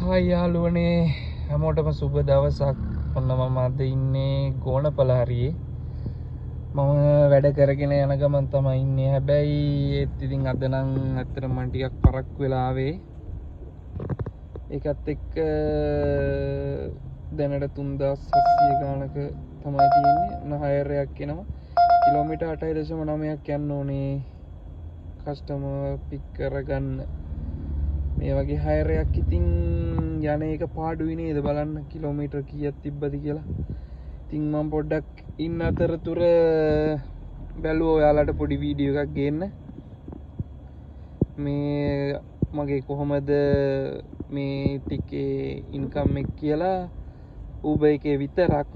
Hi යාළුවනේ හැමෝටම සුබ දවසක්. ඔන්න මම අද ඉන්නේ ගෝනපල හරියේ. මම වැඩ කරගෙන යන ගමන් තමයි ඉන්නේ. හැබැයි ඒත් ඉතින් අද නම් ඇත්තටම මම ටිකක් පරක්කු වෙලා ආවේ. ඒකත් එක්ක දැනට 3700 ගානක තමයි තියෙන්නේ. ඔන්න හයර් එකක් එනවා. කිලෝමීටර් 8.9ක් යන්න ඕනේ කස්ටමර් පික් කරගන්න. මේ වගේ හයර් එකක් ඉතින් යන එක පාඩුයි නේද බලන්න කිලෝමීටර් කීයක් තිබ්බද කියලා. ඉතින් මම පොඩ්ඩක් ඉන්න අතරතුර බැලුවා ඔයාලට පොඩි වීඩියෝ එකක් ගේන්න. මේ මගේ කොහොමද මේ ටිකේ ඉන්කම් එක කියලා Uber එකේ විතරක්.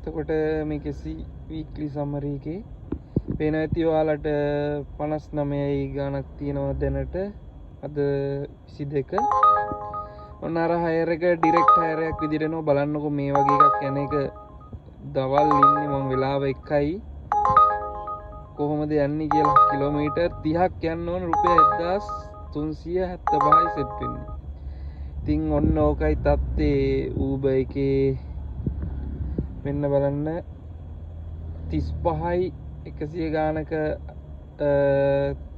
එතකොට මේකේ වීක්ලි සමරි එකේ පේන ඇති ඔයාලට 59 ගානක් තියෙනවා දැනට. අද 22 ඔන්න අර හයර් එක ඩිරෙක්ට් හයර් එකක් විදිහට එනවා. බලන්නකො මේ වගේ එකක් යන එක දවල් ඉන්නේ මම වෙලාව 1යි කොහොමද යන්නේ කියලා. කිලෝමීටර් 30ක් යන්න ඕන රුපියල් 1375යි සෙට් වෙන්නේ. ඉතින් ඔන්න ඕකයි තත්ත්වේ Uber එකේ වෙන්න බලන්න 35යි 100 ගානක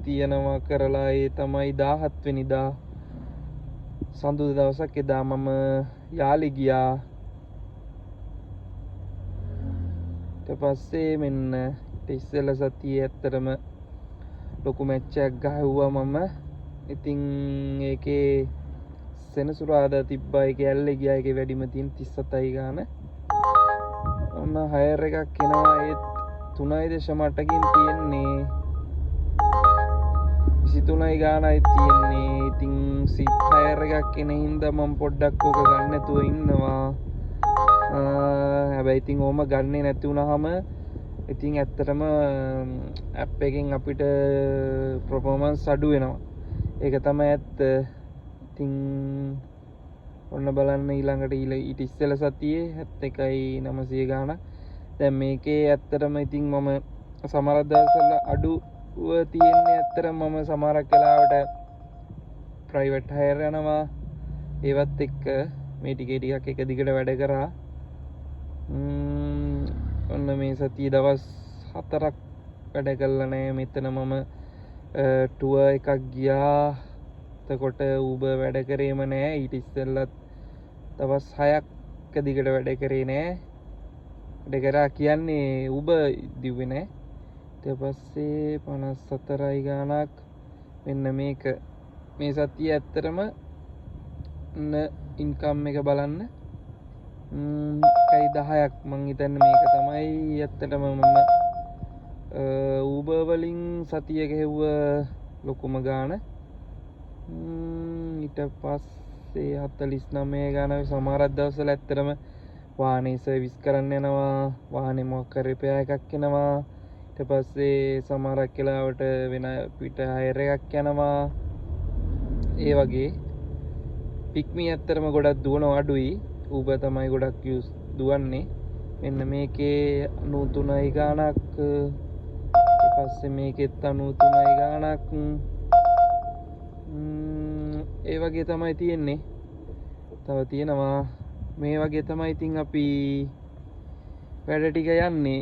තියෙනවා කරලා. ඒ තමයි 17 වෙනිදා සඳුදා දවසක්. එදා මම යාලි ගියා. ඊට පස්සේ මෙන්න ඉස්සෙල්ලා සතියේ ඇත්තටම ලොකු මැච් එකක් ගහුවා මම. ඉතින් ඒකේ සෙනසුරාදා තිබ්බා. ඒකේ ඇල්ලේ ගියා. ඒකේ වැඩිම තියෙන 37යි ගාන. ඔන්න හයර් එකක් එනවා. ඒත් 3.8කින් තියෙන්නේ 23යි ගානයි තියෙන්නේ. ඉතින් සිත් හයර් එකක් එන හින්දා මම පොඩ්ඩක් ඕක ගන්න නැතුව ඉන්නවා. හැබැයි ඉතින් ඕම ගන්නේ නැති වුනහම ඉතින් ඇත්තටම ඇප් එකෙන් අපිට පර්ෆෝමන්ස් අඩු වෙනවා. ඒක තමයි ඇත්ත. ඉතින් ඔන්න බලන්න ඊළඟට ඊට ඉස්සෙල්ලා සතියේ 71.900 ගානක්. දැන් මේකේ ඇත්තටම ඉතින් මම සමහර දවස්වල අඩුව තියෙන්නේ. ඇත්තටම මම සමහරක් වෙලාවට ප්‍රයිවට් හයර් යනවා. ඒවත් එක්ක මේ ටිකක් එක දිගට වැඩ කරා. ඔන්න මේ සතියේ දවස් 4ක් වැඩ කළා නෑ. මෙතන මම ටුවර් එකක් ගියා. එතකොට Uber වැඩ කරේම නෑ. ඊට ඉස්සෙල්ලත් දවස් 6ක් දිගට වැඩ කරේ නෑ. වැඩ කරා කියන්නේ Uber දිව්වේ නෑ. ඊට පස්සේ 54යි ගානක් මෙන්න මේක මේ සතිය ඇත්තටම ඉන්කම් එක බලන්න 1.10ක් මං හිතන්නේ මේක තමයි ඇත්තටම මම Uber වලින් සතිය ගෙවුව ලොකුම ගාන. ඊට පස්සේ 49 ගාන. සමහර දවස්වල ඇත්තටම වාහනේ සර්විස් කරන්න යනවා. වාහනේ මොකක් හරි රිපෙයාර් එකක් එනවා. ඊට පස්සේ සමහරක් වෙලාවට වෙන පිට හයර් එකක් යනවා. ඒ වගේ පික්මි ඇත්තරම ගොඩක් දුවනවා අඩුයි. Uber තමයි ගොඩක් දුවන්නේ. මෙන්න මේකේ 93යි ගානක්. ඊට පස්සේ මේකෙත් 93යි ගානක්. ඒ වගේ තමයි තියෙන්නේ. තව තියෙනවා මේ වගේ තමයි. ඉතින් අපි වැඩ ටික යන්නේ.